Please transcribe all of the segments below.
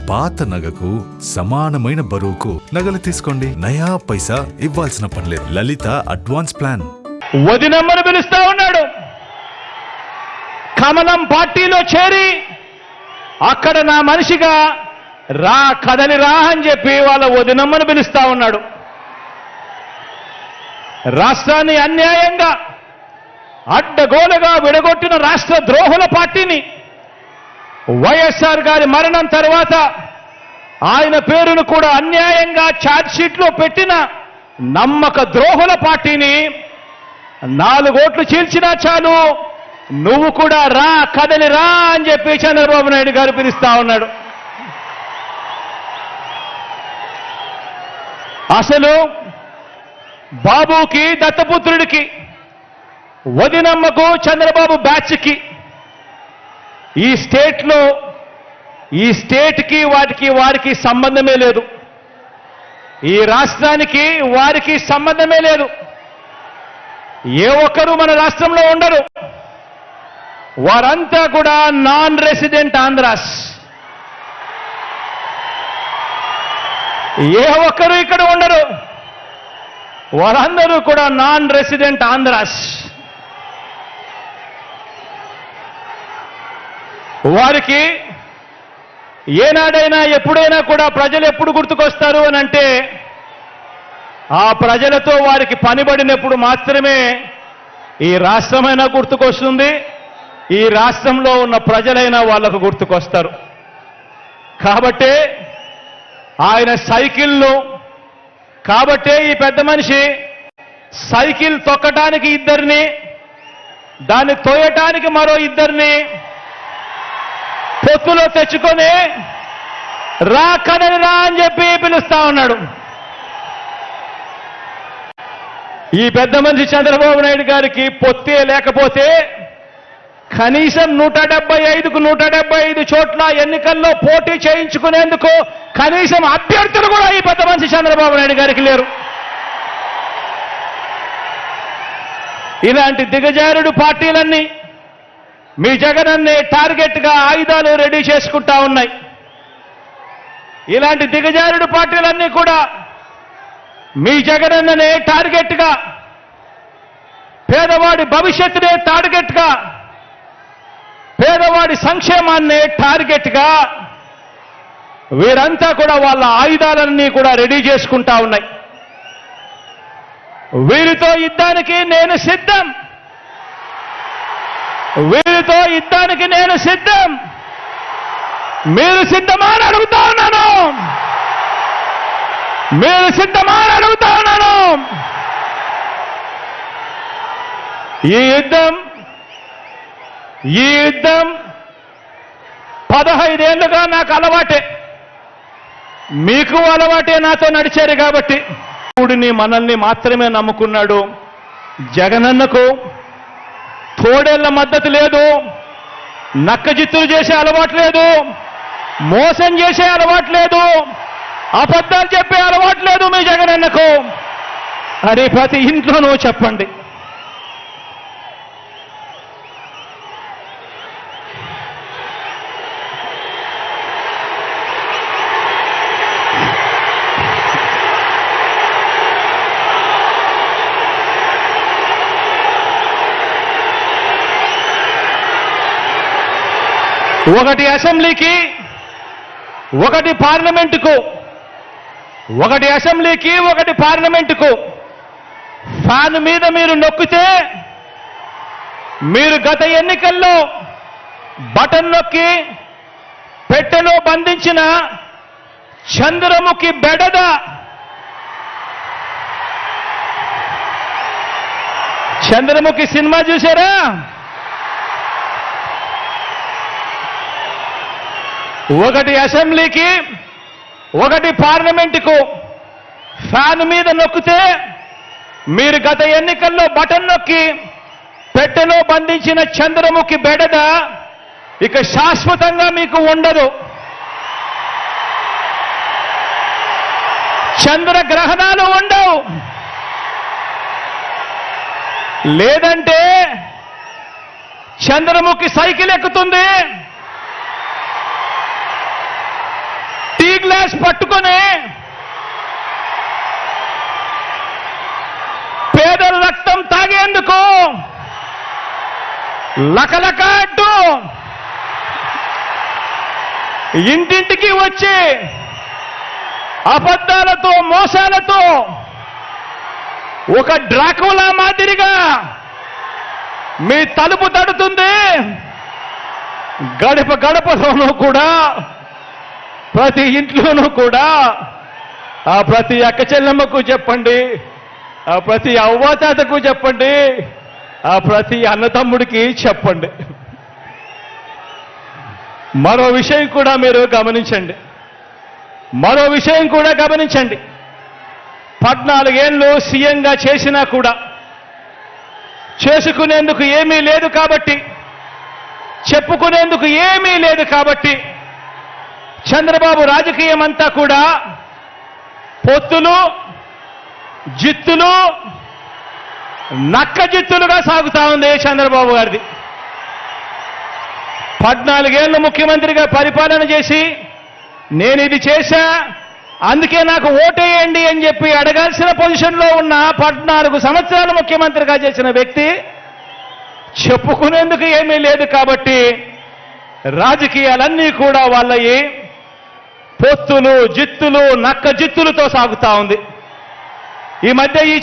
పాత నగకు సమానమైన బరువుకు నగలు తీసుకోండి. నయా పైసా ఇవ్వాల్సిన పనిలేదు. లలిత అడ్వాన్స్ ప్లాన్. వదినమ్మను పిలుస్తా ఉన్నాడు. కమలం పార్టీలో చేరి అక్కడ నా మనిషిగా రా కదలి రా అని చెప్పి వాళ్ళ వదినమ్మను పిలుస్తా ఉన్నాడు. రాష్ట్రాన్ని అన్యాయంగా అడ్డగోలుగా విడగొట్టిన రాష్ట్ర ద్రోహుల పార్టీని వైఎస్ఆర్ గారి మరణం తర్వాత ఆయన పేరును కూడా అన్యాయంగా ఛార్జ్షీట్లో పెట్టిన నమ్మక ద్రోహుల పార్టీని 4 ఓట్లు చీల్చినా చాలు నువ్వు కూడా రా కదలి రా అని చెప్పి చంద్రబాబు నాయుడు గారు పిలుస్తా ఉన్నాడు. అసలు బాబుకి దత్తపుత్రుడికి వదినమ్మకు చంద్రబాబు బ్యాచ్కి ఈ స్టేట్కి వారికి సంబంధమే లేదు. ఈ రాష్ట్రానికి వారికి సంబంధమే లేదు. ఏ ఒక్కరూ మన రాష్ట్రంలో ఉండరు. వారంతా కూడా నాన్ రెసిడెంట్ ఆంధ్రాస్. ఏ ఒక్కరు ఇక్కడ ఉండరు. వారందరూ కూడా నాన్ రెసిడెంట్ ఆంధ్రాస్. వారికి ఏనాడైనా ఎప్పుడైనా కూడా ప్రజలు ఎప్పుడు గుర్తుకొస్తారు అని అంటే ఆ ప్రజలతో వారికి పనిబడినప్పుడు మాత్రమే ఈ రాష్ట్రమైనా గుర్తుకొస్తుంది. ఈ రాష్ట్రంలో ఉన్న ప్రజలైనా వాళ్లకు గుర్తుకొస్తారు. కాబట్టే ఆయన కాబట్టే ఈ పెద్ద మనిషి సైకిల్ తొక్కటానికి 2 దాన్ని తోయటానికి మరో 2 పొత్తులో తెచ్చుకొని రా కదలి రా అని చెప్పి పిలుస్తా ఉన్నాడు. ఈ పెద్ద మనిషి చంద్రబాబు నాయుడు గారికి పొత్తే లేకపోతే కనీసం 175కు 175 చోట్ల ఎన్నికల్లో పోటీ చేయించుకునేందుకు కనీసం అభ్యర్థులు కూడా ఈ పెద్ద మనిషి చంద్రబాబు నాయుడు గారికి లేరు. ఇలాంటి దిగజారుడు పార్టీలన్నీ మీ జగనన్నే టార్గెట్గా ఆయుధాలు రెడీ చేసుకుంటా ఉన్నాయి. ఇలాంటి దిగజారుడు పార్టీలన్నీ కూడా మీ జగనన్ననే టార్గెట్గా, పేదవాడి భవిష్యత్తునే టార్గెట్గా, పేదవాడి సంక్షేమాన్నే టార్గెట్గా వీరంతా కూడా వాళ్ళ ఆయుధాలన్నీ కూడా రెడీ చేసుకుంటా ఉన్నాయి. వీరితో యుద్ధానికి నేను సిద్ధం. వీరితో యుద్ధానికి నేను సిద్ధం. మీరు సిద్ధమా అని అడుగుతా ఉన్నాను. మీరు సిద్ధమా అని అడుగుతా ఉన్నాను. ఈ యుద్ధం 15 ఏళ్లుగా నాకు అలవాటే, మీకు అలవాటే నాతో నడిచారు కాబట్టి. దేవుడిని మనల్ని మాత్రమే నమ్ముకున్నాడు. జగనన్నకు తోడేళ్ల మద్దతు లేదు, నక్కజిత్తులు చేసే అలవాటు లేదు, మోసం చేసే అలవాటు లేదు, అబద్ధాలు చెప్పే అలవాటు లేదు మీ జగనన్నకు. అది ప్రతి ఇంట్లోనూ చెప్పండి. ఒకటి అసెంబ్లీకి, ఒకటి పార్లమెంటుకు, ఒకటి అసెంబ్లీకి, ఒకటి పార్లమెంటుకు ఫ్యాన్ మీద మీరు నొక్కితే మీరు గత ఎన్నికల్లో బటన్ నొక్కి పెట్టెలో బంధించిన చంద్రముఖి బెడద చంద్రముఖి సినిమా చూసారా? ఒకటి అసెంబ్లీకి, ఒకటి పార్లమెంటుకు ఫ్యాన్ మీద నొక్కితే మీరు గత ఎన్నికల్లో బటన్ నొక్కి పెట్టెలో బంధించిన చంద్రముఖి బెడద ఇక శాశ్వతంగా మీకు ఉండదు. చంద్రగ్రహణాలు ఉండవు. లేదంటే చంద్రముఖి సైకిల్ ఎక్కుతుంది, గ్లాస్ పట్టుకొని పేదల రక్తం తాగేందుకు లకలక అంటూ ఇంటింటికి వచ్చి అబద్ధాలతో మోసాలతో ఒక డ్రాకులా మాదిరిగా మీ తలుపు తడుతుంది. గడప గడపలోనూ కూడా ప్రతి ఇంట్లోనూ కూడా ఆ ప్రతి అక్క చెల్లెమ్మకు చెప్పండి, ఆ ప్రతి అవ్వాతాతకు చెప్పండి, ఆ ప్రతి అన్నతమ్ముడికి చెప్పండి. మరో విషయం కూడా మీరు గమనించండి. 14 ఏళ్ళు సీఎంగా చేసినా కూడా చేసుకునేందుకు ఏమీ లేదు కాబట్టి, చెప్పుకునేందుకు ఏమీ లేదు కాబట్టి చంద్రబాబు రాజకీయం అంతా కూడా పొత్తులు, జిత్తులు, నక్క జిత్తులుగా సాగుతా ఉంది చంద్రబాబు గారిది. 14 ఏళ్ళు ముఖ్యమంత్రిగా పరిపాలన చేసి నేను ఇది చేశా అందుకే నాకు ఓటేయండి అని చెప్పి అడగాల్సిన పొజిషన్లో ఉన్న 14 సంవత్సరాలు ముఖ్యమంత్రిగా చేసిన వ్యక్తి చెప్పుకునేందుకు ఏమీ లేదు కాబట్టి రాజకీయాలన్నీ కూడా వాళ్ళయి పొత్తులు, జిత్తులు, నక్క జిత్తులతో సాగుతా ఉంది. ఈ మధ్య ఈ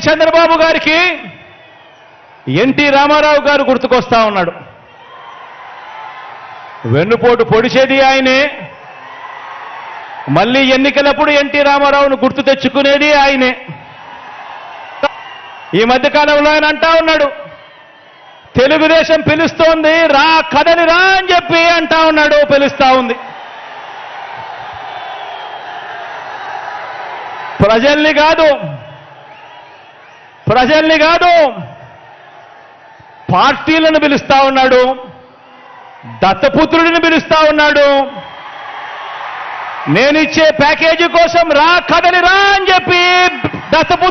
చంద్రబాబు గారికి ఎన్టీ రామారావు గారు గుర్తుకొస్తా ఉన్నాడు. వెన్నుపోటు పొడిచేది ఆయనే, మళ్ళీ ఎన్నికలప్పుడు ఎన్టీ రామారావును గుర్తు తెచ్చుకునేది ఆయనే. ఈ మధ్యకాలంలో ఆయన అంటా ఉన్నాడు, తెలుగుదేశం పిలుస్తోంది రా కదలి రా అని చెప్పి అంటా ఉన్నాడు, పిలుస్తా ఉంది. ప్రజల్ని కాదు పార్టీలను పిలుస్తా ఉన్నాడు, దత్తపుత్రుడిని పిలుస్తా ఉన్నాడు. నేనిచ్చే ప్యాకేజీ కోసం రా కదలి రా అని చెప్పి దత్తపుత్రుడు